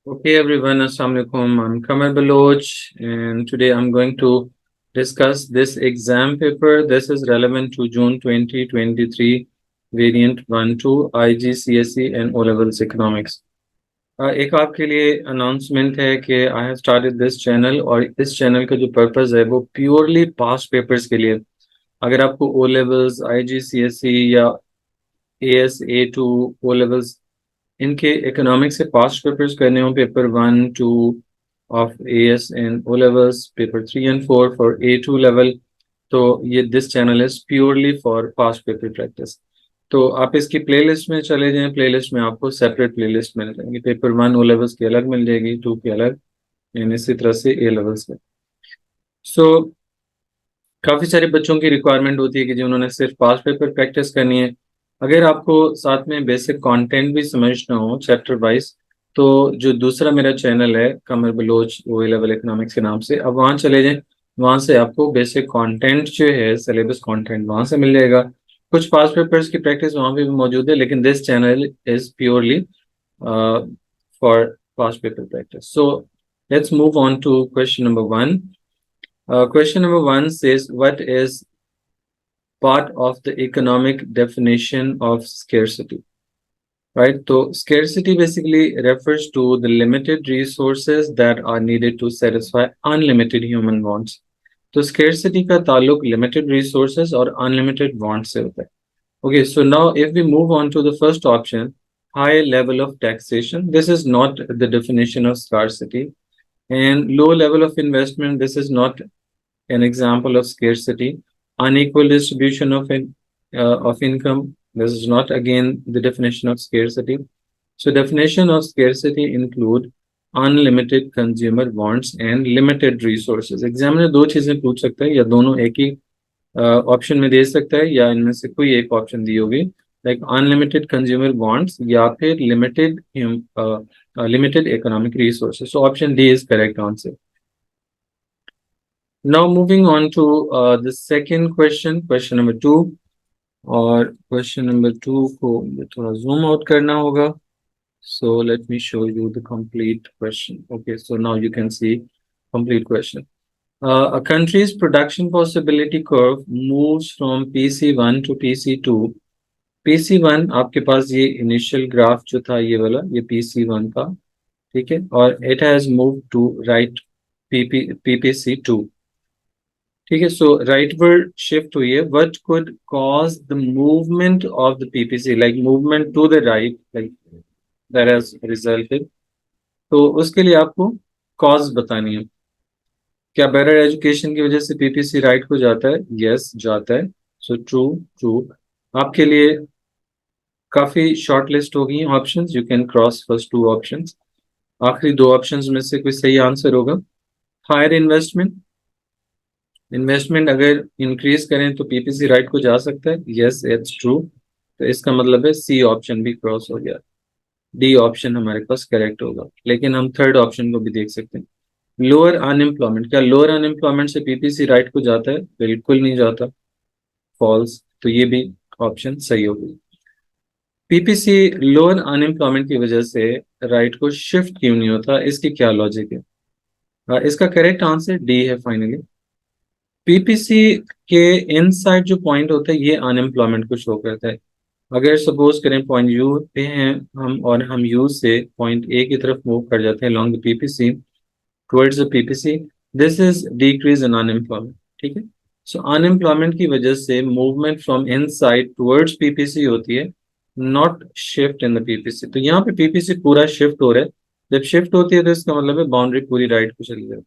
Okay, everyone, Assalamu alaikum. I'm Kamal Baloch, and today I'm going to discuss this exam paper. This is relevant to June 2023, variant 1-2, IGCSE and O Levels Economics. एक आपके लिए announcement है कि I have started this channel और इस channel का जो purpose है वो प्योरली पास्ट पेपर्स के लिए। अगर आपको ओ लेवल्स, IGCSE या AS A2 ओ लेवल्स इनके इकोनॉमिक्स से पास्ट पेपर्स करने हो, paper 1-2 of AS and O levels, paper 3 and 4 for A2 level, तो ये this channel is purely for past paper practice. तो आप इसकी प्लेलिस्ट में चले जाएं, प्लेलिस्ट में आपको सेपरेट प्लेलिस्ट मिल जाएंगी। पेपर 1 O लेवल्स की अलग मिल जाएगी, 2 की अलग, एंड इसी तरह से A लेवल्स में। सो काफी सारे बच्चों की रिक्वायरमेंट होती है कि जो उन्होंने सिर्फ पास्ट पेपर प्रैक्टिस करनी है। अगर आपको साथ में बेसिक कंटेंट भी समझना हो चैप्टर वाइज, तो जो दूसरा मेरा चैनल है कमर बलोच ओ लेवल इकोनॉमिक्स के नाम से, अब वहाँ चले जाएं। वहाँ से आपको बेसिक कंटेंट जो है, सिलेबस कंटेंट वहाँ से मिल जाएगा। कुछ पास्ट पेपर्स की प्रैक्टिस वहाँ पे भी मौजूद है, लेकिन this channel is purely for past paper practice. So let's move on to question number 1. Question number 1 says, what is part of the economic definition of scarcity? Right? So scarcity basically refers to the limited resources that are needed to satisfy unlimited human wants. तो scarcity का ताल्लुक limited resources और unlimited wants से होता है. Okay, so now if we move on to the first option, high level of taxation, this is not the definition of scarcity. And low level of investment, this is not an example of scarcity. Unequal distribution of income, this is not again the definition of scarcity. So definition of scarcity include unlimited consumer wants and limited resources. Examiner दो चीजें पूछ सकता है, या दोनों एक ही option में दे सकता है, या इनमें से कोई एक ऑप्शन दी होगी, लाइक अनलिमिटेड कंज्यूमर वांट्स या फिर limited economic resources. So option D is correct answer. Now moving on to the second question, question number 2. और question number 2 को मुझे थोड़ा zoom out करना होगा. So let me show you the complete question. Okay, so now you can see complete question. A country's production possibility curve moves from PC1 to PC2. PC1 आपके पास ये initial graph जो था ये वाला, ये PC1 का, ठीक है, और it has moved to right PPC2. ठीक है, सो राइटवर्ड शिफ्ट हुई है. What could cause the movement of the PPC, like movement to the right, like that has resulted. तो उसके लिए आपको कॉज बतानी है. क्या बेटर एजुकेशन की वजह से पीपीसी राइट को जाता है? यस, जाता है. So true, true. आपके लिए काफी शॉर्ट लिस्ट हो गई options, you can cross first two options. आखिरी दो ऑप्शंस में से कोई सही आंसर होगा. हायर इन्वेस्टमेंट, इन्वेस्टमेंट अगर इंक्रीज करें तो पीपीसी राइट को जा सकता है. Yes, it's true. तो इसका मतलब है सी ऑप्शन भी क्रॉस हो गया. डी ऑप्शन हमारे पास करेक्ट होगा, लेकिन हम थर्ड ऑप्शन को भी देख सकते हैं. लोअर अनएम्प्लॉयमेंट, क्या लोअर अनएम्प्लॉयमेंट से पीपीसी राइट को जाता है? बिल्कुल नहीं जाता, फॉल्स. तो ये भी ऑप्शन सही होगी. पीपीसी लोअर अनएम्प्लॉयमेंट की वजह से राइट को शिफ्ट क्यों नहीं होता, इसकी क्या लॉजिक है? इसका करेक्ट आंसर डी है फाइनली. पीपीसी के इनसाइड जो पॉइंट होता है ये अनएम्प्लॉयमेंट को शो करता है. अगर सपोज करें पॉइंट यू पे हैं हम, और हम यू से पॉइंट ए की तरफ मूव कर जाते हैं along the PPC towards the PPC, this is decrease in unemployment. ठीक है, सो अनएम्प्लॉयमेंट की वजह से movement from inside towards PPC होती है, not shift in the PPC. तो यहाँ पे पीपीसी पूरा शिफ्ट हो रहा है. जब शिफ्ट होती है तो इसका मतलब है बाउंड्री पूरी राइट को चली जाए.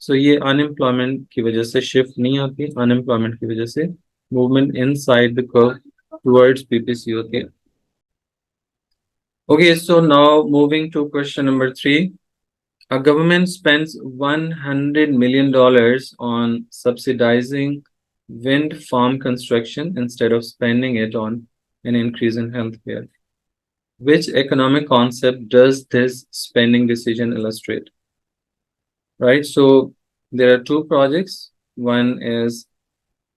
सो ये अनएम्प्लॉयमेंट की वजह से शिफ्ट नहीं आती, अनएम्प्लॉयमेंट की वजह से movement inside the curve towards PPC होती है. Okay, so now moving to question number 3. A government spends $100 million on subsidizing wind farm construction instead of spending it on an increase in healthcare. Which economic concept does this spending decision illustrate? Right, so there are two projects. One is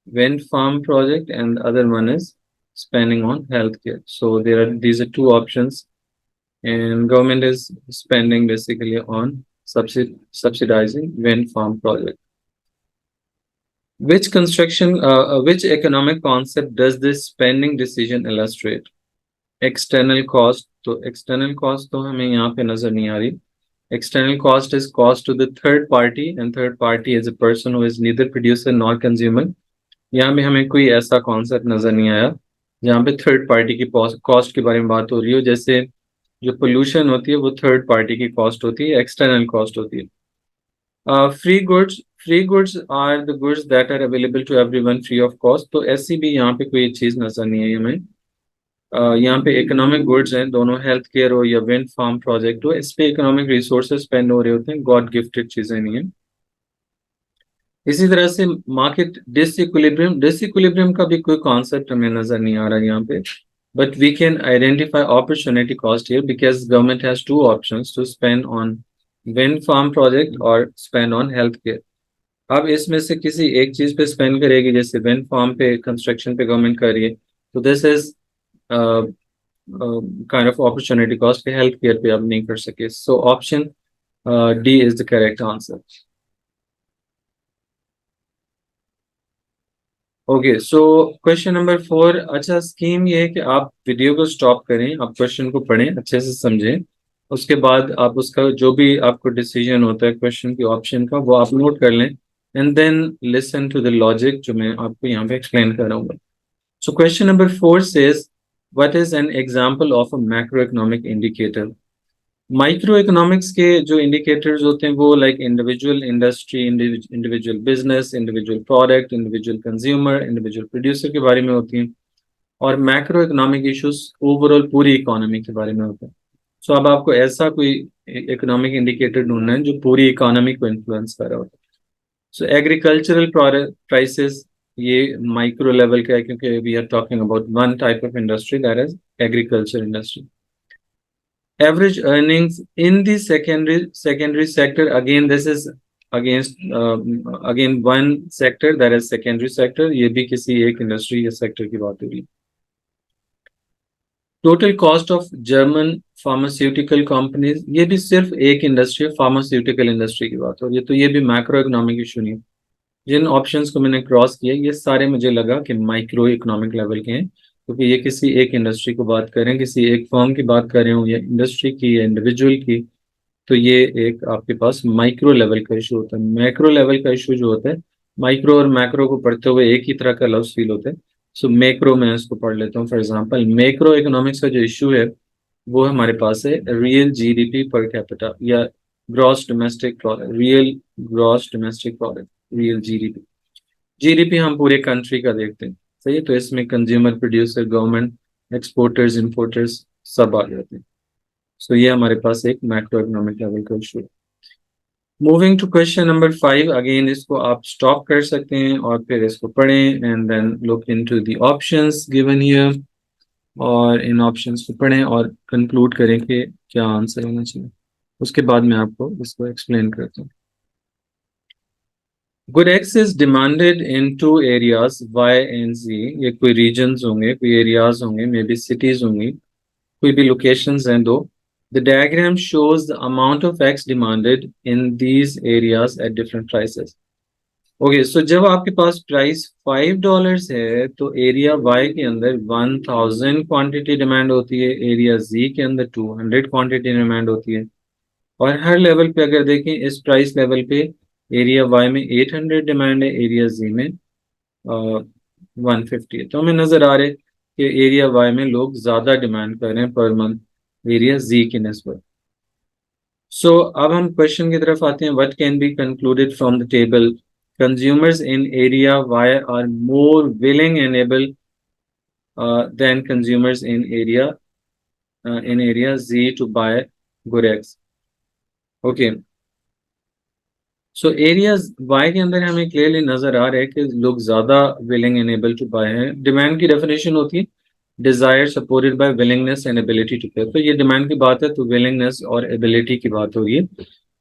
wind farm project and the other one is spending on healthcare. So these are two options. and government is spending basically on subsidizing wind farm project. Which economic concept does this spending decision illustrate? External cost. तो external cost तो हमें यहाँ पे नजर नहीं आ रही. External cost is cost to the third party, and third party is a person who is neither producer nor consumer. यहाँ पे हमें कोई ऐसा कॉन्सेप्ट नजर नहीं आया जहाँ पे थर्ड पार्टी की कॉस्ट के बारे में बात हो रही हो. जैसे जो पोल्यूशन होती है वो थर्ड पार्टी की कॉस्ट होती है, एक्सटर्नल कॉस्ट होती है. Free goods are the goods that are available to everyone free of cost. तो ऐसी भी यहाँ पे कोई चीज नजर नहीं आई हमें. यहाँ पे इकोनॉमिक गुड्स हैं, दोनों हेल्थ केयर हो या विंड फार्म प्रोजेक्ट हो, इस पे इकोनॉमिक रिसोर्सेज स्पेंड हो रहे होते हैं, गॉड गिफ्टेड चीजें नहीं है. इसी तरह से मार्केट डिसइक्विलिब्रियम का भी कोई कॉन्सेप्ट हमें नजर नहीं आ रहा है यहाँ पे. But we can identify opportunity cost here because government has two options to spend on wind farm project और स्पेंड ऑन हेल्थ केयर. अब इसमें से किसी एक चीज पे स्पेंड करेगी, जैसे विंड फार्म पे कंस्ट्रक्शन पे गवर्नमेंट कर रही है, तो this is kind of opportunity cost पे हेल्थ केयर पे आप नहीं कर सके. So option D is the correct answer. Okay, so question number 4. अच्छा, स्कीम ये है कि आप वीडियो को स्टॉप करें, आप क्वेश्चन को पढ़ें, अच्छे से समझें, उसके बाद आप उसका जो भी आपको डिसीजन होता है क्वेश्चन की ऑप्शन का वो आप नोट कर लें, and then listen to the logic जो मैं आपको यहाँ पे एक्सप्लेन कर रहा हूँ. So question number 4 says what is an example of a macro economic indicator. Micro economics के जो इंडिकेटर्स होते हैं वो like individual industry, individual business, individual product, individual consumer, individual producer के बारे में होती हैं. और मैक्रो इकोनॉमिक इश्यूज ओवरऑल पूरी इकोनॉमी के बारे में होते हैं. सो अब आपको ऐसा कोई इकोनॉमिक इंडिकेटर ढूंढना है जो पूरी इकोनॉमी को इन्फ्लुएंस कर रहा होता है. सो एग्रीकल्चरल प्राइसेस ये माइक्रो लेवल का है क्योंकि we are talking about one type of industry, that is agriculture industry. Average earnings in the secondary sector, again this is against again one sector, that is secondary sector. ये भी किसी एक industry या sector की बात हो रही है. Total cost of German pharmaceutical companies, ये भी सिर्फ एक इंडस्ट्री है, फार्मास्यूटिकल इंडस्ट्री की बात हो रही है. तो ये भी मैक्रो इकोनॉमिक इशू नहीं है. जिन ऑप्शंस को मैंने क्रॉस किया ये सारे मुझे लगा कि माइक्रो इकोनॉमिक लेवल के हैं, क्योंकि ये किसी एक इंडस्ट्री को बात करें, किसी एक फर्म की बात कर रहे हो या इंडस्ट्री की या इंडिविजुअल की, तो ये एक आपके पास माइक्रो लेवल का इशू होता है. मैक्रो लेवल का इशू जो होता है, माइक्रो और मैक्रो को पढ़ते हुए एक ही तरह का लफ्ज फील होता है. सो मैक्रो में इसको पढ़ लेता हूँ. फॉर एग्जाम्पल, मैक्रो इकोनॉमिक्स का जो इशू है वो हमारे पास है रियल जीडीपी पर कैपिटा या gross domestic product, real gross domestic product, real GDP. GDP हम पूरे कंट्री का देखते हैं, सही है, तो इसमें consumer, producer, government, exporters, importers सब आ जाते हैं. सो ये हमारे पास एक मैक्रो इकोनॉमिक लेवल का इशू है. Moving to question number 5. Again इसको आप स्टॉप कर सकते हैं और फिर इसको पढ़ें and then look into the options given here, और इन ऑप्शंस को पढ़ें और कंक्लूड करें कि क्या आंसर होना चाहिए. उसके बाद मैं आपको इसको एक्सप्लेन करता हूँ. Good X is demanded in two areas Y and G. ये कोई रीजन्स होंगे, कोई एरियाज होंगे, मे बी सिटीज होंगी, कोई भी लोकेशंस हैं दो. The diagram shows the amount of X demanded in these areas at different prices. Okay, so जब आपके पास प्राइस $5 है तो एरिया वाई के अंदर 1000 क्वांटिटी डिमांड होती है, एरिया जी के अंदर 200 क्वांटिटी डिमांड होती है. और हर लेवल पे अगर देखें, इस प्राइस लेवल पे एरिया वाई में 800 डिमांड है, एरिया जी में 150 है. तो हमें नजर आ रहा है कि एरिया वाई में लोग ज्यादा डिमांड कर रहे हैं पर मंथ एरिया जी की निस्बत. सो अब हम क्वेश्चन की तरफ आते हैं. What can be concluded from the table? Consumers in area Y are more willing and able than consumers in area G to buy good eggs. Okay, so area Y के अंदर हमें क्लियरली नजर आ रहा है कि लोग ज्यादा willing and able to buy हैं. डिमांड की डेफिनेशन होती है desire supported by willingness and ability to pay. तो ये डिमांड की बात है, तो विलिंगनेस और एबिलिटी की बात हो रही है.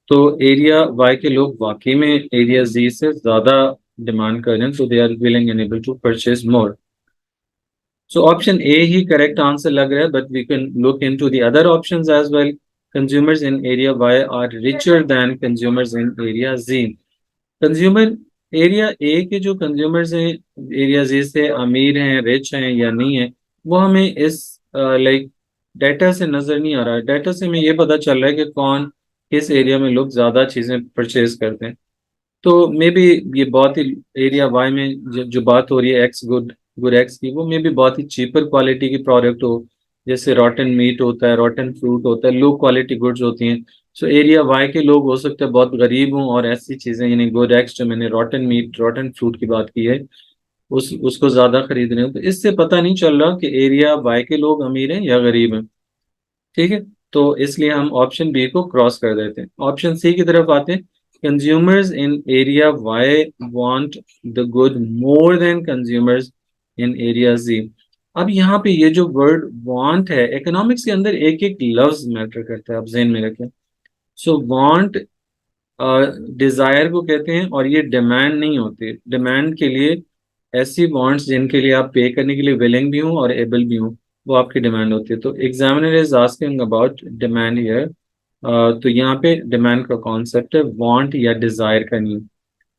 तो एरिया वाई के लोग वाकई में एरिया जी से ज्यादा डिमांड कर रहे हैं, तो they are willing and able to purchase more. So option A ही correct answer लग रहा है, but we can look into the other options as well. Consumers in area Y are richer than consumers in area Z. Consumer area A के जो consumers हैं area जी से अमीर हैं, रिच हैं या नहीं है, वो हमें इस लाइक डाटा से नजर नहीं आ रहा है। डाटा से हमें ये पता चल रहा है कि कौन किस एरिया में लोग ज्यादा चीजें परचेज करते हैं। तो मे बी ये बहुत ही एरिया वाई में जो बात हो रही है एक्स गुड गुड एक्स की, वो मे बी बहुत ही चीपर क्वालिटी की प्रोडक्ट हो, जैसे रॉटन मीट होता है, रॉटन फ्रूट होता है, लो क्वालिटी गुड्स होती हैं। सो एरिया वाई के लोग हो सकते हैं बहुत गरीब हों और ऐसी चीजें, यानी गुड एक्स जो मैंने रॉटन मीट रॉटन फ्रूट की बात की है, उसको ज्यादा खरीद रहे हो। तो इससे पता नहीं चल रहा कि एरिया वाई के लोग अमीर हैं या गरीब हैं। ठीक है, तो इसलिए हम ऑप्शन बी को क्रॉस कर देते हैं, ऑप्शन सी की तरफ आते हैं। Consumers in area Y want the good more than consumers in area G. अब यहाँ पे ये जो वर्ड वांट है, इकोनॉमिक्स के अंदर एक एक लफ्ज मैटर करता है, आप ज़हन में रखें। सो वांट डिजायर को कहते हैं, और ये डिमांड नहीं होती। डिमांड के लिए ऐसी वांट्स जिनके लिए आप पे करने के लिए विलिंग भी हो और एबल भी हो, वो आपकी डिमांड होती है। तो examiner is asking about demand here. तो यहाँ पे डिमांड का कॉन्सेप्ट है, वांट या डिजायर का नहीं।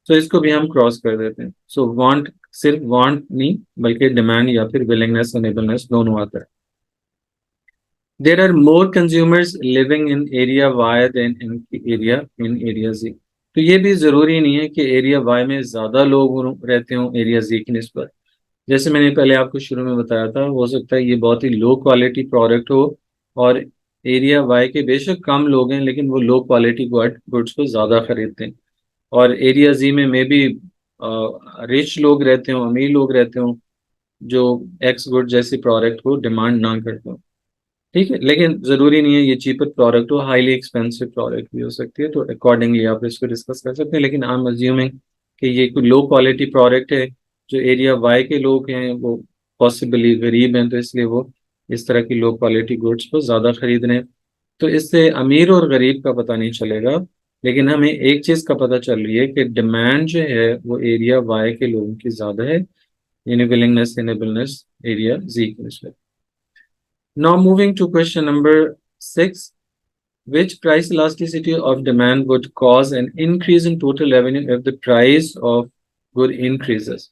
तो इसको भी हम क्रॉस कर देते हैं। सो वांट सिर्फ वांट नहीं, बल्कि डिमांड या फिर विलिंगनेस और एबलनेस दोनों आता है। There are more consumers living in area Y than in area Z. तो ये भी जरूरी नहीं है कि एरिया वाई में ज्यादा लोग रहते हों एरिया जी की निस्बत। जैसे मैंने पहले आपको शुरू में बताया था, हो सकता है ये बहुत ही लो क्वालिटी प्रोडक्ट हो और एरिया वाई के बेशक कम लोग हैं, लेकिन वो लो क्वालिटी गुड्स को ज्यादा खरीदते हैं। और एरिया जी में मे बी रिच लोग रहते हो, अमीर लोग रहते हो, जो एक्स गुड जैसी प्रोडक्ट को डिमांड ना करते हो। ठीक है, लेकिन जरूरी नहीं है ये चीपर प्रोडक्ट हो, हाईली एक्सपेंसिव प्रोडक्ट भी हो सकती है। तो अकॉर्डिंगली आप इसको डिस्कस कर सकते हैं, लेकिन आई एम अज्यूमिंग कि ये कोई लो क्वालिटी प्रोडक्ट है। जो एरिया वाई के लोग हैं वो पॉसिबली गरीब हैं, तो इसलिए वो इस तरह की लो क्वालिटी गुड्स को ज्यादा खरीद रहे हैं। तो इससे अमीर और गरीब का पता नहीं चलेगा, लेकिन हमें एक चीज का पता चल रही है कि डिमांड जो है वो एरिया वाई के लोगों की ज्यादा है, यानी विलिंगनेस इनेबलनेस एरिया जी की निस्बत। Now moving to question number 6. Which price elasticity of demand would cause an increase in total revenue if the price of good increases?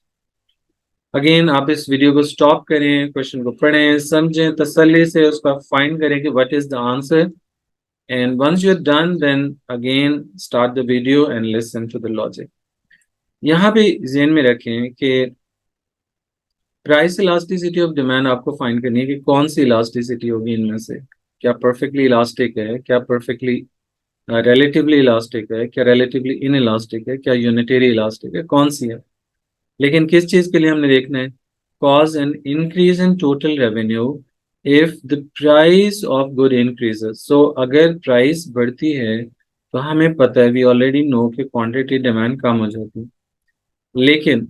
Again, आप इस वीडियो को स्टॉप करें, क्वेश्चन को पढ़ें, समझें, तसल्ली से उसका फाइंड करें कि what is the answer, and once you're done, then again start the video and listen to the logic. यहाँ पे ज़हन में रखें कि प्राइस इलास्टिसिटी ऑफ डिमांड आपको फाइंड करनी है कि कौन सी इलास्टिसिटी होगी इनमें से। क्या परफेक्टली इलास्टिक है, क्या परफेक्टली रिलेटिवली इलास्टिक है, क्या रिलेटिवली इन इलास्टिक है, क्या यूनिटरी इलास्टिक है, कौन सी है। लेकिन किस चीज के लिए हमने देखना है? Cause an increase in total revenue if the price of good increases. So अगर प्राइस बढ़ती है तो हमें पता है, वी ऑलरेडी नो कि क्वांटिटी डिमांड कम हो जाती है। लेकिन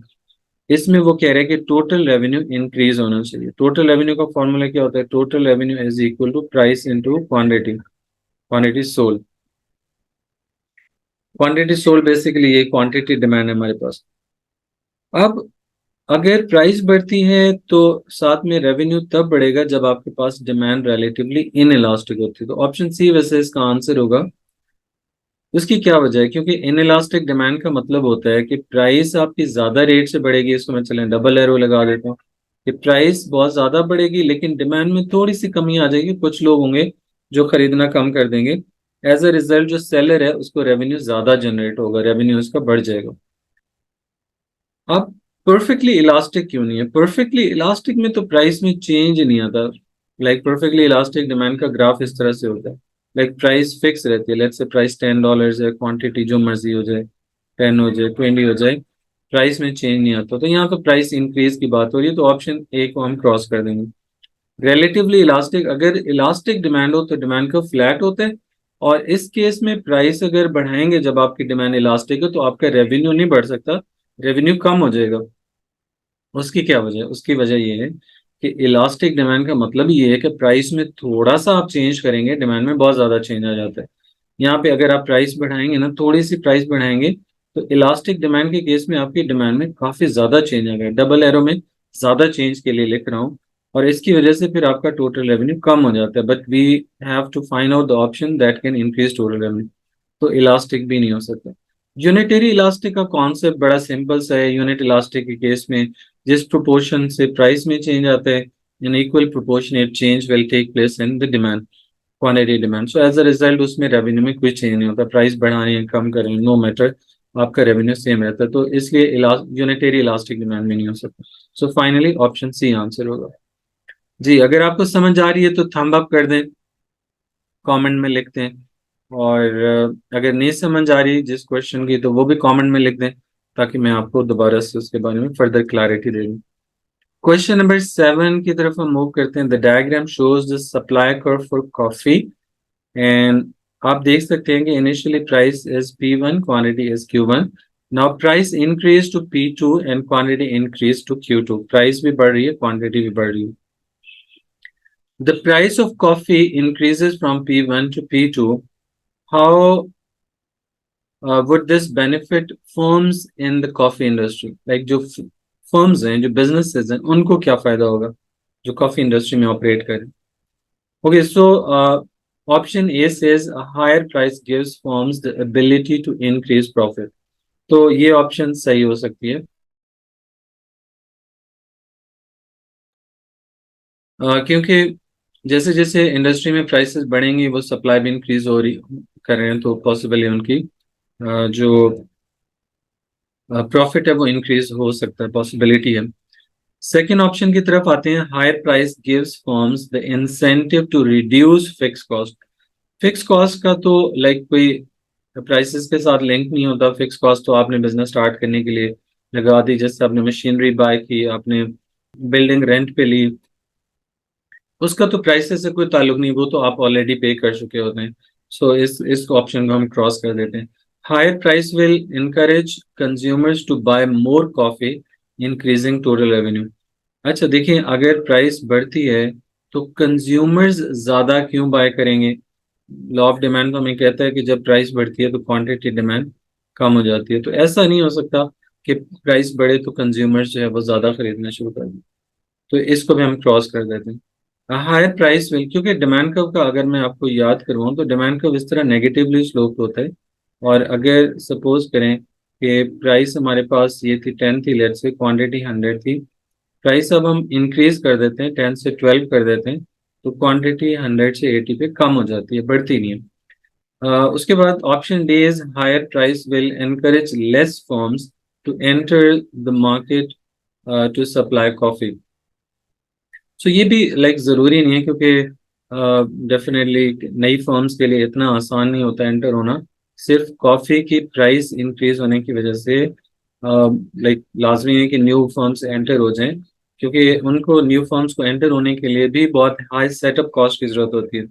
इसमें वो कह रहे हैं कि टोटल रेवेन्यू इंक्रीज होना चाहिए। टोटल रेवेन्यू का फॉर्मूला क्या होता है? Total revenue is equal to price into quantity, quantity sold. Quantity sold basically ये क्वांटिटी डिमांड है हमारे पास। अब अगर प्राइस बढ़ती है तो साथ में रेवेन्यू तब बढ़ेगा जब आपके पास डिमांड रिलेटिवली इन इलास्टिक होती है। तो ऑप्शन सी वैसे इसका आंसर होगा। उसकी क्या वजह है? क्योंकि इन इलास्टिक डिमांड का मतलब होता है कि प्राइस आपकी ज्यादा रेट से बढ़ेगी। इसको मैं चलें डबल एरो लगा देता हूँ कि प्राइस बहुत ज्यादा बढ़ेगी लेकिन डिमांड में थोड़ी सी कमी आ जाएगी। कुछ लोग होंगे जो खरीदना कम कर देंगे। एज अ रिजल्ट जो सेलर है उसको रेवेन्यू ज्यादा जनरेट होगा, रेवेन्यू उसका बढ़ जाएगा। अब परफेक्टली इलास्टिक क्यों नहीं है? परफेक्टली इलास्टिक में तो प्राइस में चेंज नहीं आता। लाइक परफेक्टली इलास्टिक डिमांड का ग्राफ इस तरह से होता है, लाइक प्राइस फिक्स रहती है। लेट्स से प्राइस $10 है, क्वांटिटी जो मर्जी हो जाए, 10 हो जाए, 20 हो जाए, प्राइस में चेंज नहीं आता। तो यहाँ तो प्राइस इंक्रीज की बात हो रही है, तो ऑप्शन ए को हम क्रॉस कर देंगे। रिलेटिवली इलास्टिक, अगर इलास्टिक डिमांड हो तो डिमांड का फ्लैट होता है, और इस केस में प्राइस अगर बढ़ाएंगे जब आपकी डिमांड इलास्टिक है तो आपका रेवेन्यू नहीं बढ़ सकता, रेवेन्यू कम हो जाएगा। उसकी क्या वजह है? उसकी वजह ये है कि इलास्टिक डिमांड का मतलब ये है कि प्राइस में थोड़ा सा आप चेंज करेंगे, डिमांड में बहुत ज्यादा चेंज आ जाता है। यहाँ पे अगर आप प्राइस बढ़ाएंगे ना, थोड़ी सी प्राइस बढ़ाएंगे, तो इलास्टिक डिमांड के केस में आपकी डिमांड में काफी ज्यादा चेंज आ गया। डबल एरो में ज्यादा चेंज के लिए लिख रहा हूँ और इसकी वजह से फिर आपका टोटल रेवेन्यू कम हो जाता है, but we have to find out the option that can increase total revenue. तो इलास्टिक भी नहीं हो सकता। यूनिटरी इलास्टिक का कॉन्सेप्ट बड़ा सिंपल सा है। यूनिट इलास्टिक के केस में जिस प्रोपोर्शन से प्राइस में चेंज आता है, in equal proportionate change will take place in the demand, quantity demand. So as a result उसमें रेवेन्यू में कोई चेंज नहीं होता, प्राइस बढ़ाने या कम करें नो मैटर, आपका रेवेन्यू सेम रहता है। तो इसलिए यूनिटरी इलास्टिक डिमांड में नहीं हो सकता। So finally option C answer होगा। जी, अगर आपको समझ आ रही है तो थंब अप कर दें, कमेंट में लिख दें। और अगर नहीं समझ आ रही जिस क्वेश्चन की, तो वो भी कमेंट में लिख दें, ताकि मैं आपको दोबारा से उसके बारे में फर्दर क्लैरिटी दे दूं। क्वेश्चन नंबर 7 की तरफ हम मूव करते हैं। The diagram shows the supply curve for coffee, and आप देख सकते हैं कि initially price is P1, quantity is Q1। Now price increase to P2 and quantity increase to Q2। Price भी बढ़ रही है, क्वांटिटी भी बढ़ रही है। The price of coffee increases from P1 to P2. How would this benefit firms in the coffee industry? Like जो firms हैं, जो businesses हैं, उनको क्या फायदा होगा जो coffee industry में operate करें? Okay, so option A says a higher price gives firms the ability to increase profit. तो ये option सही हो सकती है। क्योंकि जैसे जैसे इंडस्ट्री में प्राइसेस बढ़ेंगी, वो सप्लाई भी इंक्रीज हो रही कर रहे हैं, तो पॉसिबल है उनकी जो प्रॉफिट है वो इंक्रीज हो सकता है, पॉसिबिलिटी है। सेकेंड ऑप्शन की तरफ आते हैं। Higher price gives firms the incentive to reduce fix cost. Fix cost का तो लाइक कोई प्राइसेस के साथ लिंक नहीं होता। फिक्स कॉस्ट तो आपने बिजनेस स्टार्ट करने के लिए लगा दी, जैसे आपने मशीनरी बाय की, आपने बिल्डिंग रेंट पे ली, उसका तो प्राइसेस से कोई ताल्लुक नहीं, वो तो आप ऑलरेडी पे कर चुके होते हैं। सो इस ऑप्शन को हम क्रॉस कर देते हैं। Higher price will encourage consumers to buy more coffee, increasing total revenue. अच्छा देखिए, अगर प्राइस बढ़ती है तो कंज्यूमर्स ज्यादा क्यों बाय करेंगे? लॉ ऑफ डिमांड तो हमें कहता है कि जब प्राइस बढ़ती है तो क्वांटिटी डिमांड कम हो जाती है। तो ऐसा नहीं हो सकता कि प्राइस बढ़े तो कंज्यूमर्स जो है वो ज्यादा खरीदना शुरू कर दें। तो इसको भी हम क्रॉस कर देते हैं। हायर प्राइस विल, क्योंकि डिमांड कर्व का अगर मैं आपको याद करवाऊँ तो डिमांड कर्व इस तरह नेगेटिवली स्लोप होता है। और अगर सपोज करें कि प्राइस हमारे पास ये थी 10 थी, लेट्स से क्वांटिटी 100 थी, प्राइस अब हम इंक्रीज कर देते हैं, 10 से 12 कर देते हैं, तो क्वांटिटी 100 से 80 पे कम हो जाती है, बढ़ती नहीं है। उसके बाद option D is higher price will encourage less firms to enter the market to supply coffee. So ये भी लाइक ज़रूरी नहीं है, क्योंकि डेफिनेटली नई फर्म्स के लिए इतना आसान नहीं होता एंटर होना। सिर्फ कॉफ़ी की प्राइस इंक्रीज होने की वजह से लाइक लाजमी है कि न्यू फर्म्स एंटर हो जाएं, क्योंकि उनको न्यू फर्म्स को एंटर होने के लिए भी बहुत हाई सेटअप कॉस्ट की ज़रूरत होती है।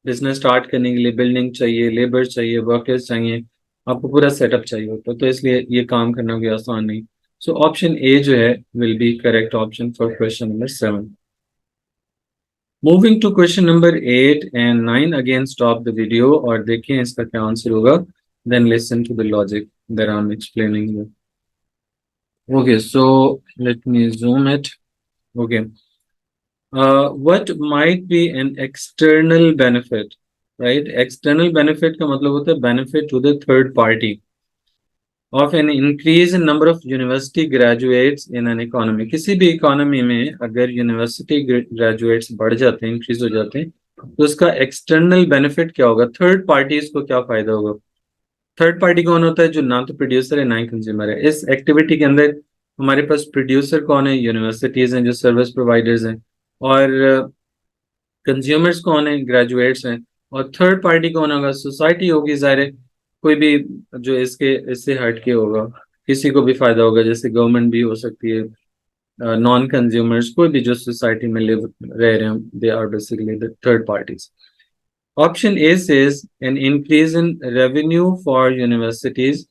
बिजनेस स्टार्ट करने के लिए बिल्डिंग चाहिए, लेबर चाहिए, वर्कर्स चाहिए, आपको पूरा सेटअप चाहिए होता है। तो इसलिए ये काम करना कोई आसान नहीं। सो ऑप्शन ए जो है will be correct option for question number 7। Moving to question number 8 and 9, again stop the video और देखें इसका क्या आंसर होगा, then listen to the logic that I'm explaining here. Okay, so let me zoom it. Okay, what might be an external benefit, right? External benefit का मतलब होता है benefit to the third party of an increase in number of university graduates in an economy. किसी भी economy में अगर university graduates बढ़ जाते हैं, इंक्रीज हो जाते हैं, तो उसका एक्सटर्नल बेनिफिट क्या होगा? थर्ड पार्टीज को क्या फायदा होगा? थर्ड पार्टी कौन होता है? जो ना तो प्रोड्यूसर है ना ही कंज्यूमर है। इस एक्टिविटी के अंदर हमारे पास प्रोड्यूसर कौन है? यूनिवर्सिटीज हैं जो सर्विस प्रोवाइडर्स हैं। और कंज्यूमर्स कौन है? ग्रेजुएट्स हैं। और थर्ड पार्टी कौन होगा? सोसाइटी होगी, ज़ाहिर है। कोई भी जो इससे हट के होगा, किसी को भी फायदा होगा, जैसे गवर्नमेंट भी हो सकती है, नॉन कंज्यूमर्स, कोई भी जो सोसाइटी में लिव रह रहे हैं, they are basically the third parties. Option A says an increase in revenue for universities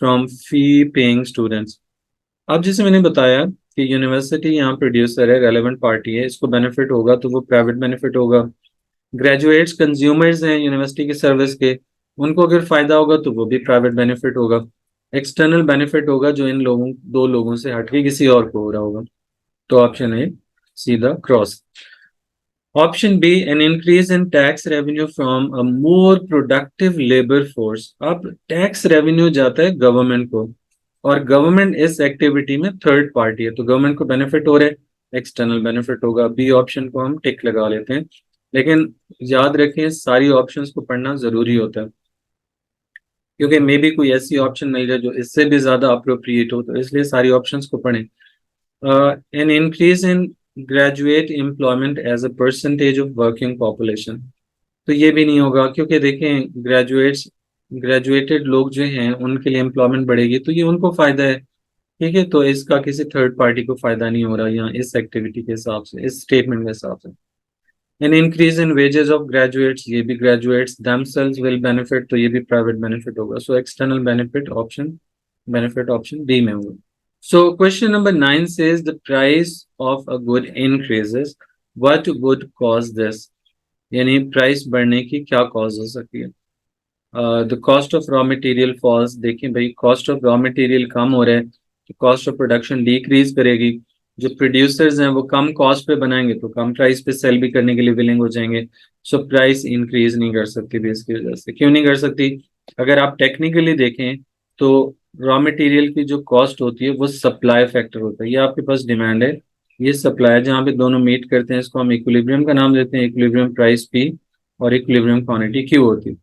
from fee paying students. अब जैसे मैंने बताया कि यूनिवर्सिटी यहाँ प्रोड्यूसर है, रेलेवेंट पार्टी है, इसको बेनिफिट होगा तो वो प्राइवेट बेनिफिट होगा। ग्रेजुएट्स कंज्यूमर्स हैं यूनिवर्सिटी के सर्विस के, उनको अगर फायदा होगा तो वो भी प्राइवेट बेनिफिट होगा। एक्सटर्नल बेनिफिट होगा जो इन लोगों, दो लोगों से हटके किसी और को हो रहा होगा। तो ऑप्शन है सीधा cross. Option B, an increase in tax revenue from a more productive labour force. अब टैक्स रेवेन्यू जाता है गवर्नमेंट को, और गवर्नमेंट इस एक्टिविटी में थर्ड पार्टी है, तो गवर्नमेंट को बेनिफिट हो रहा है, एक्सटर्नल बेनिफिट होगा। बी ऑप्शन को हम टिक लगा लेते हैं। लेकिन याद रखें, सारी ऑप्शंस को पढ़ना जरूरी होता है, क्योंकि मे बी कोई ऐसी ऑप्शन मिल जाए जो इससे भी ज्यादा अप्रोप्रिएट हो, तो इसलिए सारी ऑप्शंस को पढ़ें। An increase in graduate employment as a percentage of working population, तो ये भी नहीं होगा, क्योंकि देखें ग्रेजुएटेड लोग जो हैं उनके लिए एम्प्लॉयमेंट बढ़ेगी, तो ये उनको फायदा है। ठीक है, तो इसका किसी थर्ड पार्टी को फायदा नहीं हो रहा यहाँ इस एक्टिविटी के हिसाब से, इस स्टेटमेंट के हिसाब से। N increase in wages of graduates, ये भी ग्रेजुएट्स themselves विल बेनिफिट, तो ये भी प्राइवेट बेनिफिट होगा। So external benefit option D में होगा। So question number 9 says the price of a good increases. What would cause this? यानी price बढ़ने की क्या कॉज हो सकती है? The cost of raw material falls. देखिए भाई, कॉस्ट ऑफ रॉ मटेरियल कम हो रहा है तो कॉस्ट ऑफ प्रोडक्शन डिक्रीज करेगी। जो प्रोड्यूसर्स हैं वो कम कॉस्ट पे बनाएंगे तो कम प्राइस पे सेल भी करने के लिए विलिंग हो जाएंगे। सो प्राइस इंक्रीज नहीं कर सकती भी इसकी वजह से। क्यों नहीं कर सकती? अगर आप टेक्निकली देखें तो रॉ मटेरियल की जो कॉस्ट होती है वो सप्लाई फैक्टर होता है। ये आपके पास डिमांड है, ये सप्लाई है, जहाँ पे दोनों मीट करते हैं इसको हम इक्विलिब्रियम का नाम देते हैं। इक्विलिब्रियम प्राइस पी और इक्विलिब्रियम क्वांटिटी क्यू होती है।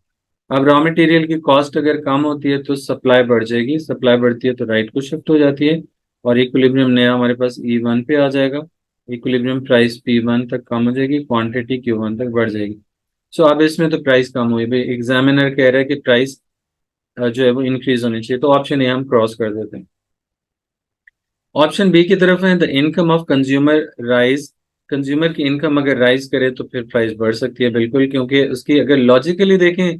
अब रॉ मटेरियल की कॉस्ट अगर कम होती है तो सप्लाई बढ़ जाएगी, सप्लाई बढ़ती है तो राइट को शिफ्ट हो जाती है, और इक्विलिब्रियम नया हमारे पास E1 पे आ जाएगा। इक्विलिब्रियम प्राइस P1 तक कम हो जाएगी, क्वांटिटी Q1 तक बढ़ जाएगी। सो अब इसमें तो प्राइस कम हुई भाई, एग्जामिनर कह रहा है कि प्राइस जो है वो इंक्रीज होनी चाहिए, तो ऑप्शन ए हम क्रॉस कर देते हैं। ऑप्शन बी की तरफ है, the income of consumer rise. Consumer की इनकम अगर राइज करे तो फिर प्राइस बढ़ सकती है, बिल्कुल, क्योंकि उसकी अगर लॉजिकली देखें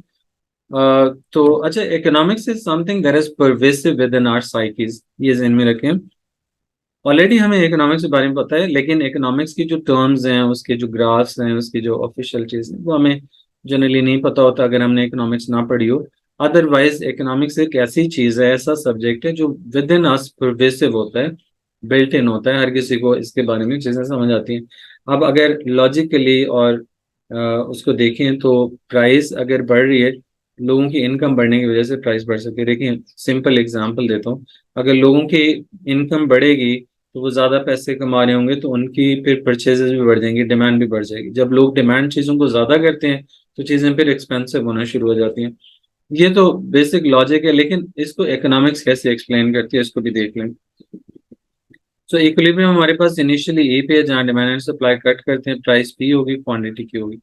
तो अच्छा, economics is something that is pervasive within our साइकीज, ये ध्यान में रखें। ऑलरेडी हमें इकोनॉमिक्स के बारे में पता है, लेकिन इकोनॉमिक्स की जो टर्म्स हैं, उसके जो ग्राफ्स हैं, उसकी जो ऑफिशियल चीज है वो हमें जनरली नहीं पता होता अगर हमने इकोनॉमिक्स ना पढ़ी हो। अदरवाइज इकोनॉमिक्स एक ऐसी चीज है, ऐसा सब्जेक्ट है जो विद इन अस परवेसिव होता है, बिल्ट इन होता है, हर किसी को इसके बारे में चीजें समझ आती हैं। अब अगर लॉजिकली और उसको देखें तो प्राइस अगर बढ़ रही है, लोगों की इनकम बढ़ने की वजह से प्राइस बढ़ सकती है। देखिए सिंपल एग्जांपल देता हूँ, अगर लोगों की इनकम बढ़ेगी तो वो ज्यादा पैसे कमा रहे होंगे, तो उनकी फिर परचेजेस भी बढ़ जाएंगी, डिमांड भी बढ़ जाएगी। जब लोग डिमांड चीजों को ज्यादा करते हैं तो चीजें फिर एक्सपेंसिव होना शुरू हो जाती हैं। ये तो बेसिक लॉजिक है, लेकिन इसको इकोनॉमिक्स कैसे एक्सप्लेन करती है इसको भी देख लें। सो इक्विलिब्रियम हमारे पास इनिशियली ए पे है, जहाँ डिमांड एंड सप्लाई कट करते हैं, प्राइस पी होगी, क्वांटिटी की होगी।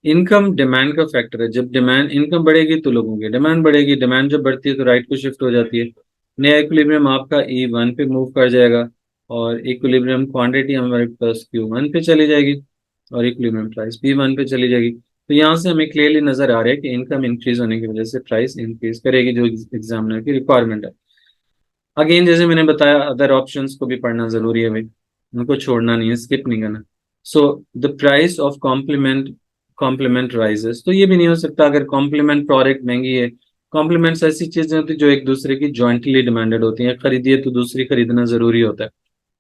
इनकम डिमांड का फैक्टर है, जब डिमांड इनकम बढ़ेगी तो लोगों की डिमांड बढ़ेगी, डिमांड जब बढ़ती है तो राइट को शिफ्ट हो जाती है। नया इक्विलिब्रियम आपका E1 पे मूव कर जाएगा, और इक्विलिब्रियम क्वांटिटी हमारे पास Q1 पे चली जाएगी, और इक्विलिब्रियम प्राइस P1 पे चली जाएगी। तो यहाँ से हमें क्लियरली नजर आ रहा है कि इनकम इंक्रीज होने की वजह से प्राइस इंक्रीज करेगी, जो एग्जामिनर की रिक्वायरमेंट है। अगेन जैसे मैंने बताया, अदर ऑप्शंस को भी पढ़ना जरूरी है भाई, उनको छोड़ना नहीं है, स्किप नहीं करना। So the price of complement rises, तो ये भी नहीं हो सकता अगर कॉम्प्लीमेंट प्रोडक्ट महंगी है। कॉम्प्लीमेंट्स ऐसी चीजें होती है जो एक दूसरे की जॉइंटली डिमांडेड होती हैं, खरीदिए तो दूसरी खरीदना जरूरी होता है।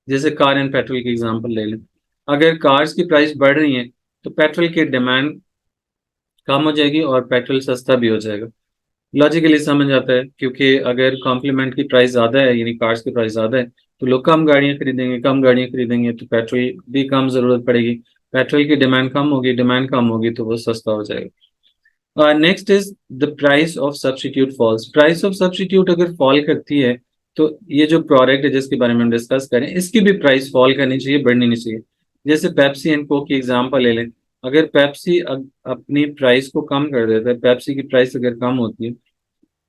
जैसे कार एंड पेट्रोल की एग्जांपल ले लें, अगर कार्स की प्राइस बढ़ रही है तो पेट्रोल की डिमांड कम हो जाएगी और पेट्रोल सस्ता भी हो जाएगा। लॉजिकली समझ आता है, क्योंकि अगर कॉम्प्लीमेंट की प्राइस ज्यादा है, यानी कार्स की प्राइस ज्यादा है, तो लोग कम गाड़ियां खरीदेंगे, कम गाड़ियां खरीदेंगे तो पेट्रोल भी कम जरूरत पड़ेगी, पेट्रोल की डिमांड कम होगी, डिमांड कम होगी तो वो सस्ता हो जाएगा। Next is the price of substitute falls. Price of substitute अगर फॉल करती है तो ये जो प्रोडक्ट है जिसके बारे में हम डिस्कस करें, इसकी भी प्राइस फॉल करनी चाहिए, बढ़नी नहीं चाहिए। जैसे पेप्सी एंड कोक की एग्जांपल ले लें, अगर पेप्सी अपनी प्राइस को कम कर देता है, पेप्सी की प्राइस अगर कम होती है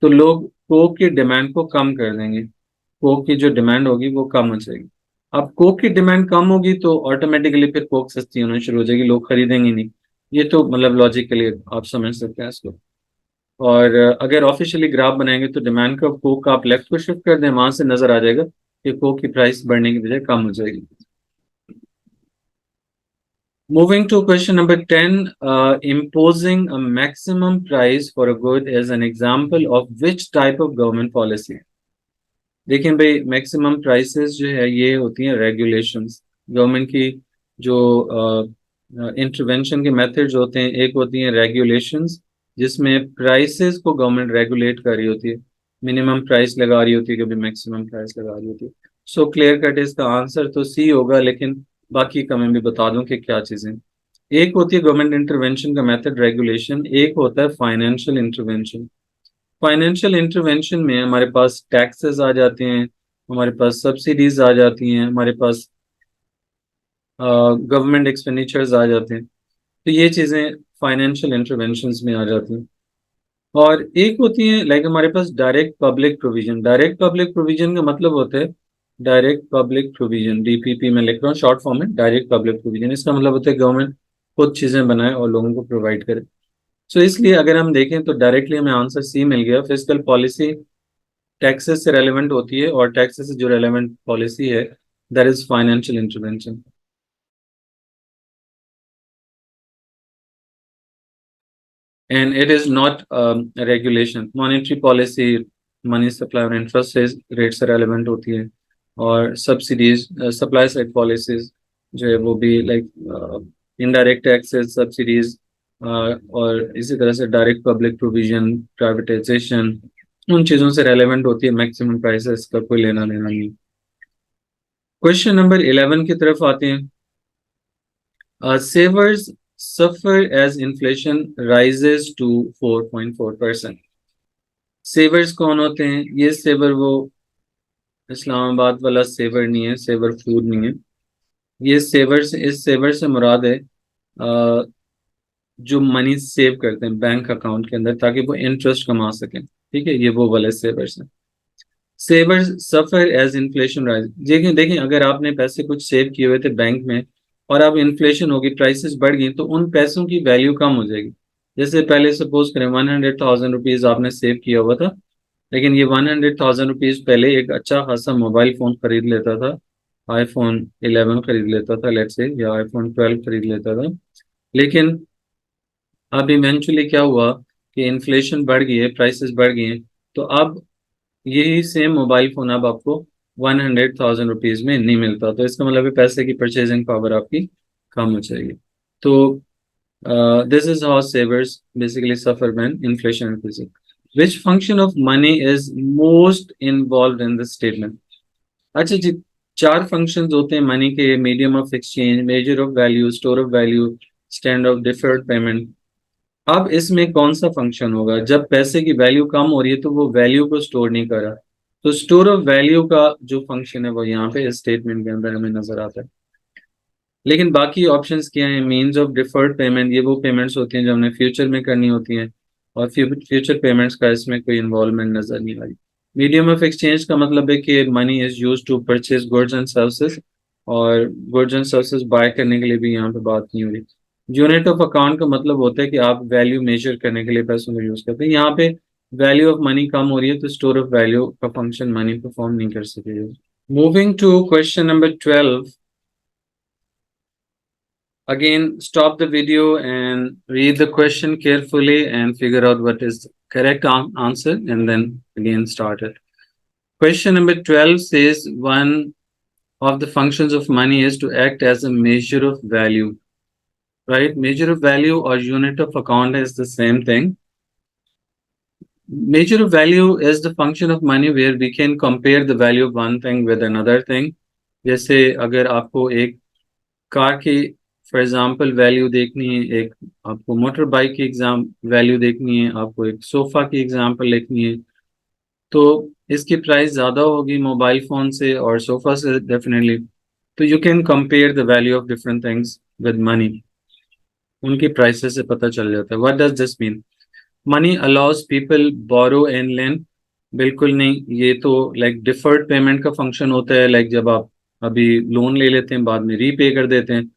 तो लोग कोक की डिमांड को कम कर देंगे, कोक की जो डिमांड होगी वो कम हो जाएगी। अब कोक की डिमांड कम होगी तो ऑटोमेटिकली फिर कोक सस्ती होना शुरू हो जाएगी, लोग खरीदेंगे नहीं। ये तो मतलब लॉजिकली आप समझ सकते हैं इसको। और अगर ऑफिशियली ग्राफ बनाएंगे तो डिमांड का कोक का आप लेफ्ट को शिफ्ट कर दें, वहां से नजर आ जाएगा कि कोक की प्राइस बढ़ने की बजाय कम हो जाएगी। Moving to question number 10, imposing a maximum price for a good is an example of which type of government policy? देखिए भाई, मैक्सिमम प्राइसेस जो है ये होती हैं रेगुलेशंस, गवर्नमेंट की जो इंटरवेंशन के मेथड्स होते हैं, एक होती हैं रेगुलेशंस, जिसमें प्राइसेस को गवर्नमेंट रेगुलेट कर रही होती है, मिनिमम प्राइस लगा रही होती है, कभी मैक्सिमम प्राइस लगा रही होती है। सो क्लियर कट इसका आंसर तो सी होगा, लेकिन बाकी का मैं भी बता दूं कि क्या चीजें। एक होती है गवर्नमेंट इंटरवेंशन का मेथड रेगुलेशन, एक होता है फाइनेंशियल इंटरवेंशन। फाइनेंशियल इंटरवेंशन में हमारे पास टैक्सेस आ जाते हैं, हमारे पास सब्सिडीज आ जाती हैं, हमारे पास गवर्नमेंट एक्सपेंडिचर्स आ जाते हैं। तो ये चीजें फाइनेंशियल इंटरवेंशंस में आ जाती हैं। और एक होती है लाइक हमारे पास direct public provision. Direct public provision का मतलब होता है डायरेक्ट पब्लिक प्रोविजन, डीपीपी में लिख रहा हूँ शॉर्ट फॉर्म में, डायरेक्ट पब्लिक प्रोविजन। इसका मतलब होता है गवर्नमेंट खुद चीजें बनाए और लोगों को प्रोवाइड करे। सो इसलिए अगर हम देखें तो डायरेक्टली हमें आंसर सी मिल गया। फिजिकल पॉलिसी टैक्सेस से रेलेवेंट होती है, और टैक्सेस से जो रेलेवेंट पॉलिसी है that is financial intervention. And it is not a regulation. Monetary policy, money supply और interest rate से relevant होती है, और subsidies, supply side policies जो है वो भी like indirect taxes, subsidies, और इसी तरह से direct public provision, privatization, उन चीजों से relevant होती है। maximum prices का कोई लेना देना नहीं। क्वेश्चन नंबर 11 की तरफ आते हैं। Savers suffer as inflation rises to 4.4%. सेवर्स कौन होते हैं? ये सेवर वो इस्लामाबाद वाला सेवर नहीं है, सेवर फूड नहीं है। ये सेवर से, इस सेवर से मुराद है जो मनी सेव करते हैं बैंक अकाउंट के अंदर ताकि वो इंटरेस्ट कमा सकें। ठीक है, ये वो वाले सेवर्स हैं। सेवर्स सफर एज इन्फ्लेशन राइज। देखिए देखिए, अगर आपने पैसे कुछ सेव किए हुए थे बैंक में और अब इन्फ्लेशन होगी, प्राइसेस बढ़ गई, तो उन पैसों की वैल्यू कम हो जाएगी। जैसे पहले सपोज करें 100,000 रुपीज आपने सेव किया हुआ था, लेकिन ये 100,000 रुपीज पहले एक अच्छा खासा मोबाइल फोन खरीद लेता था, iPhone 11 खरीद लेता था लेट्स से, या iPhone 12 खरीद लेता था। लेकिन अब इवेंचुअली क्या हुआ कि इन्फ्लेशन बढ़ गई है, प्राइसेस बढ़ गई हैं, तो अब यही सेम मोबाइल फोन अब आपको 100,000 रुपीज में नहीं मिलता। तो इसका मतलब है पैसे की परचेजिंग पावर आपकी कम हो जाएगी। तो this is how savers basically suffer when inflation increases. Which function of money is most involved in this statement? अच्छा जी, चार फंक्शंस होते हैं मनी के: medium of exchange, major of value, store of value, stand of deferred payment. अब इसमें कौन सा function होगा? जब पैसे की वैल्यू कम हो रही है तो वो वैल्यू को स्टोर नहीं कर रहा, तो स्टोर ऑफ वैल्यू का जो फंक्शन है वो यहाँ पे इस स्टेटमेंट के अंदर हमें नजर आता है। लेकिन बाकी ऑप्शंस क्या हैं? मीन्स ऑफ डिफर्ड पेमेंट, ये वो पेमेंट्स होती हैं जो हमने फ्यूचर में करनी होती हैं, और फ्यूचर पेमेंट्स का इसमें कोई इन्वॉल्वमेंट नजर नहीं आई। मीडियम ऑफ एक्सचेंज का मतलब है कि money is use to purchase goods and services, और गुड्स एंड सर्विसेज बाय करने के लिए भी यहाँ पे बात नहीं हो रही। यूनिट ऑफ अकाउंट का मतलब होता है कि आप वैल्यू मेजर करने के लिए पैसों को यूज करते हैं। यहाँ पे वैल्यू ऑफ मनी कम हो रही है तो स्टोर ऑफ वैल्यू का फंक्शन मनी परफॉर्म नहीं कर सकेगा। Moving to question number 12। Again, stop the video and read the question carefully and figure out what is the correct answer, and then again start it. Question number 12 says one of the functions of money is to act as a measure of value, right? Measure of value or unit of account is the same thing. Measure of value is the function of money where we can compare the value of one thing with another thing. जैसे अगर आपको एक car की for example value देखनी है, एक आपको motor bike की एग्जाम वैल्यू देखनी है, आपको एक सोफा की एग्जाम्पल लिखनी है, तो इसकी प्राइस ज़्यादा होगी मोबाइल फ़ोन से और सोफा से डेफिनेटली। तो you can compare the value of different things with money, उनकी प्राइसेस से पता चल जाता है। What does this mean? Money allows people borrow and lend. बिल्कुल नहीं, ये तो लाइक डिफर्ड पेमेंट का फंक्शन होता है। लाइक जब आप अभी लोन ले लेते हैं, बाद में रीपे कर देते हैं।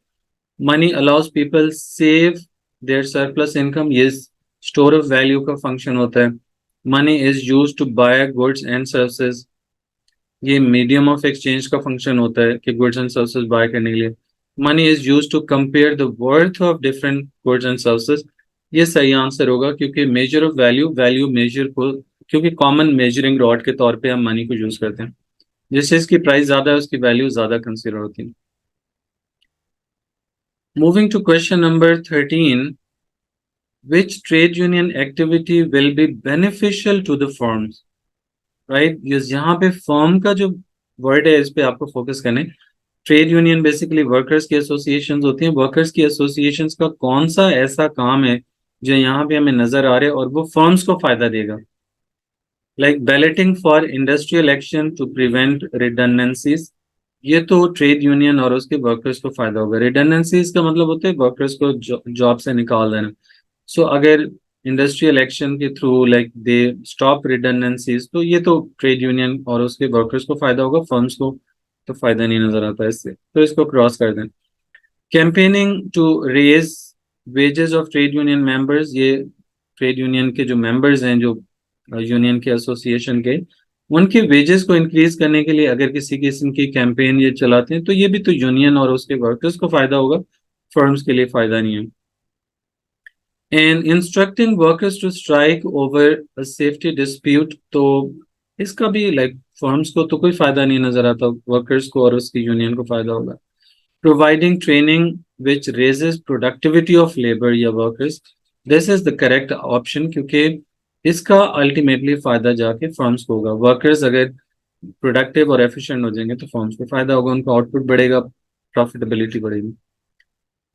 Money allows people save their surplus income, ये स्टोर ऑफ वैल्यू का फंक्शन होता है। Money is use to buy goods and services, ये मीडियम ऑफ एक्सचेंज का फंक्शन होता है कि गुड्स एंड सर्विसेज बाय करने के लिए। Money is use to compare the worth of different goods and services, ये सही आंसर होगा क्योंकि measure of value, value measure को, क्योंकि कॉमन मेजरिंग रॉड के तौर पे हम मनी को यूज करते हैं। जिस चीज की प्राइस ज्यादा है उसकी वैल्यू ज्यादा कंसिडर होती है। Moving to question number 13, which trade union activity will be beneficial to the firms? Right? यहाँ पे firm का जो word है इस पे आपको focus करना है. ट्रेड यूनियन बेसिकली वर्कर्स की एसोसिएशंस होती हैं. वर्कर्स की एसोसिएशंस का कौन सा ऐसा काम है जो यहाँ पे हमें नजर आ रहा है और वो फर्म्स को फायदा देगा? Like balloting for industrial action to prevent redundancies. ये तो ट्रेड यूनियन और उसके वर्कर्स को फायदा होगा. रिडंडेंसीज का मतलब होता है वर्कर्स को जॉब से निकाल देना. सो अगर इंडस्ट्रियल एक्शन के through like they stop redundancies तो ये तो ट्रेड यूनियन और उसके वर्कर्स को फायदा होगा. फर्म्स को तो फायदा नहीं नजर आता इससे, तो इसको क्रॉस कर दें. Campaigning to raise wages of trade union members. ये ट्रेड यूनियन के जो मेंबर्स हैं, जो यूनियन के एसोसिएशन के, उनके वेजेस को इंक्रीज करने के लिए अगर किसी किस्म की कैंपेन ये चलाते हैं तो ये भी तो यूनियन और उसके वर्कर्स को फायदा होगा, फर्म्स के लिए फायदा नहीं है. And instructing workers to strike over a safety dispute. तो इसका भी लाइक फर्म्स को तो कोई फायदा नहीं नजर आता, वर्कर्स को और उसकी यूनियन को फायदा होगा. Providing training which raises productivity of labor या workers. This is the correct option क्योंकि इसका अल्टीमेटली फायदा जाके फर्म्स को होगा. वर्कर्स अगर प्रोडक्टिव और एफिशिएंट हो जाएंगे तो फर्म्स को फायदा होगा, उनका आउटपुट बढ़ेगा, प्रॉफिटेबिलिटी बढ़ेगी.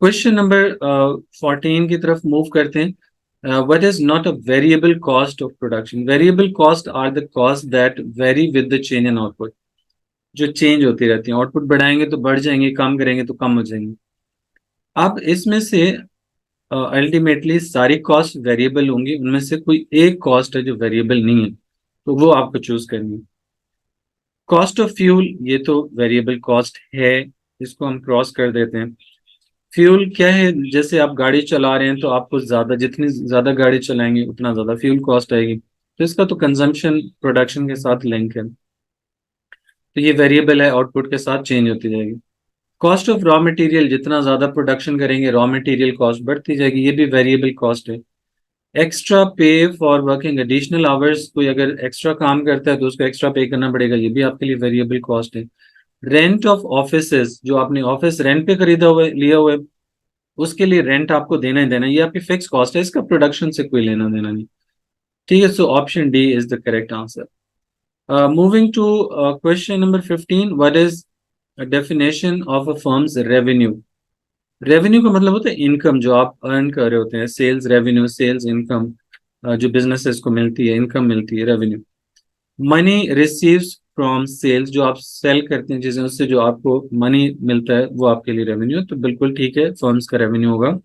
क्वेश्चन नंबर 14 की तरफ मूव करते हैं. What is not a variable cost of production? Variable cost are the costs that vary with the change in output. जो चेंज होती रहती हैं, आउटपुट बढ़ाएंगे तो बढ़ जाएंगे, कम करेंगे तो कम हो जाएंगे. अब इसमें से अल्टीमेटली सारी कॉस्ट वेरिएबल होंगी, उनमें से कोई एक कॉस्ट है जो वेरिएबल नहीं है, तो वो आपको चूज करनी है. कॉस्ट ऑफ फ्यूल, ये तो वेरिएबल कॉस्ट है, इसको हम क्रॉस कर देते हैं. फ्यूल क्या है? जैसे आप गाड़ी चला रहे हैं तो आपको ज्यादा, जितनी ज्यादा गाड़ी चलाएंगे उतना ज्यादा फ्यूल कॉस्ट आएगी, तो इसका तो कंजम्पशन प्रोडक्शन के साथ लिंक है, तो ये वेरिएबल है, आउटपुट के साथ चेंज होती जाएगी. कॉस्ट ऑफ रॉ मटेरियल, जितना ज्यादा प्रोडक्शन करेंगे रॉ मटेरियल कॉस्ट बढ़ती जाएगी, ये भी वेरिएबल कॉस्ट है. एक्स्ट्रा पे फॉर वर्किंग एडिशनल आवर्स, कोई अगर एक्स्ट्रा काम करता है तो उसको एक्स्ट्रा पे करना पड़ेगा, ये भी आपके लिए वेरिएबल कॉस्ट है. रेंट ऑफ ऑफिसेस, जो आपने ऑफिस रेंट पे खरीदा हुआ है, लिया हुआ है, उसके लिए रेंट आपको देना ही देना, ये आपकी फिक्स कॉस्ट है, इसका प्रोडक्शन से कोई लेना देना नहीं. ठीक है, so option D is the correct answer. Moving to question number 15, what is a definition of a firm's revenue? Revenue का मतलब होता है इनकम जो आप अर्न कर रहे होते हैं, सेल्स रेवेन्यू, सेल्स इनकम, जो बिजनेसेस को मिलती है, इनकम मिलती है, revenue. Money receives from sales, जो आप सेल करते हैं चीजें, उससे जो आपको मनी मिलता है वो आपके लिए रेवेन्यू है, तो बिल्कुल ठीक है, फर्म्स का रेवेन्यू होगा.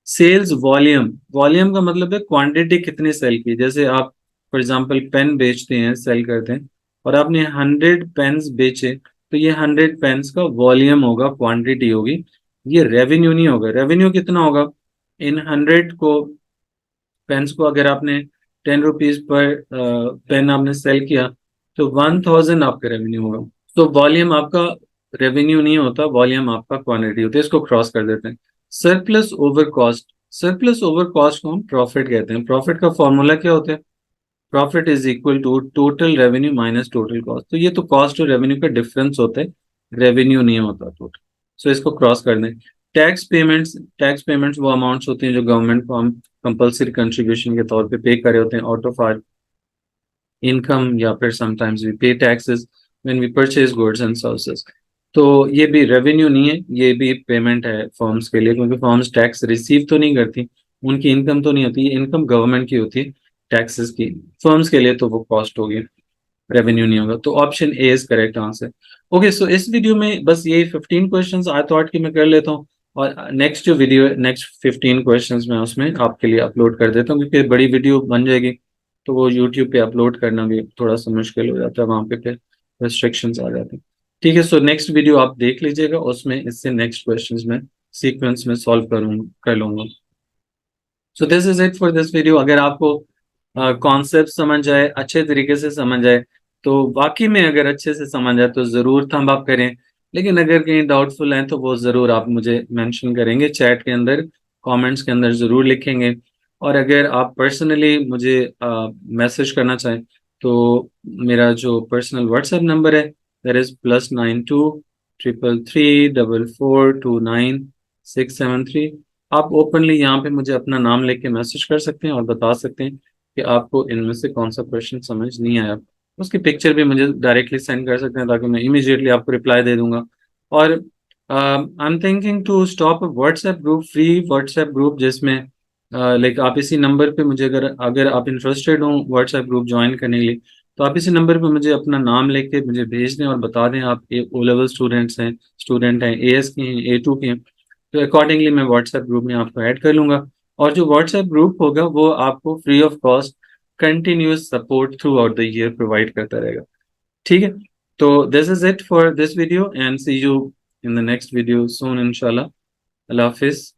सेल्स वॉल्यूम, वॉल्यूम का मतलब है क्वांटिटी कितनी सेल की. जैसे आप फॉर एग्जांपल पेन बेचते हैं, सेल करते हैं, और आपने 100 पेन्स बेचे, तो ये 100 पेन्स का वॉल्यूम होगा, क्वांटिटी होगी, ये रेवेन्यू नहीं होगा. रेवेन्यू कितना होगा? इन 100 पेन्स को अगर आपने 10 रुपीज पर पेन आपने सेल किया तो 1000 आपका रेवेन्यू होगा. तो वॉल्यूम आपका रेवेन्यू नहीं होता, वॉल्यूम आपका क्वांटिटी होता है, इसको क्रॉस कर देते हैं. Surplus over cost, surplus over cost को हम प्रॉफिट कहते हैं. प्रॉफिट का फॉर्मूला क्या होता है? Profit is equal to total revenue minus total cost. तो ये तो कॉस्ट और रेवेन्यू का डिफरेंस होता है, रेवेन्यू नहीं होता टोटल. सो इसको क्रॉस कर दें. टैक्स पेमेंट्स, टैक्स पेमेंट्स वो अमाउंट्स होती हैं जो गवर्नमेंट को हम कंपल्सरी कंट्रीब्यूशन के तौर पे पे करे होते हैं आउट ऑफ आवर इनकम, या फिर sometimes we pay taxes when we purchase goods and services. तो ये भी रेवेन्यू नहीं है, ये भी पेमेंट है फर्म्स के लिए, क्योंकि फर्म्स टैक्स रिसीव तो नहीं करती, उनकी इनकम तो नहीं होती, ये इनकम गवर्नमेंट की होती है टैक्सेस की. फर्म्स के लिए तो वो कॉस्ट होगी, रेवेन्यू नहीं होगा. तो option A is correct answer. Okay, so इस वीडियो में बस यही 15 क्वेश्चंस आई थॉट कि मैं कर लेता हूँ, और नेक्स्ट जो वीडियो, नेक्स्ट 15 क्वेश्चंस मैं उसमें आपके लिए अपलोड कर देता हूँ, क्योंकि बड़ी वीडियो बन जाएगी तो वो यूट्यूब पे अपलोड करना भी थोड़ा सा मुश्किल हो जाता है, वहां पे फिर रेस्ट्रिक्शंस आ जाते हैं. ठीक है, सो नेक्स्ट वीडियो आप देख लीजिएगा, उसमें इससे नेक्स्ट क्वेश्चंस में सीक्वेंस में सॉल्व कर लूंगा. So this is it for this video. अगर आपको कॉन्सेप्ट समझ आए, अच्छे तरीके से समझ आए, तो वाकई में अगर अच्छे से समझ आए तो जरूर थंब अप करें. लेकिन अगर कहीं डाउटफुल हैं तो वो जरूर आप मुझे मेंशन करेंगे चैट के अंदर, कमेंट्स के अंदर जरूर लिखेंगे. और अगर आप पर्सनली मुझे मैसेज करना चाहें तो मेरा जो पर्सनल व्हाट्सएप नंबर है दैट इज +92 333 4429 673। आप ओपनली यहाँ पे मुझे अपना नाम लेके मैसेज कर सकते हैं और बता सकते हैं कि आपको इनमें से कौन सा क्वेश्चन समझ नहीं आया। उसकी पिक्चर भी मुझे डायरेक्टली सेंड कर सकते हैं ताकि मैं इमीडिएटली आपको रिप्लाई दे दूंगा। और I am thinking to stop WhatsApp group, free WhatsApp group, जिसमें लाइक आप इसी नंबर पे मुझे अगर अगर आप इंटरेस्टेड हो व्हाट्सएप ग्रुप ज्वाइन करने के लिए, तो आप इसी नंबर पे मुझे अपना नाम लेके मुझे भेज दें और बता दें आप ओ लेवल स्टूडेंट हैं, एएस के हैं, ए2 के हैं। तो अकॉर्डिंगली मैं व्हाट्सएप ग्रुप में आपको ऐड कर लूंगा। और जो व्हाट्सएप ग्रुप होगा वो आपको free of cost continuous support throughout the year provide करता रहेगा। ठीक है, तो this is it for this video and see you in the next video soon इंशाल्लाह। अल्लाह हाफिज।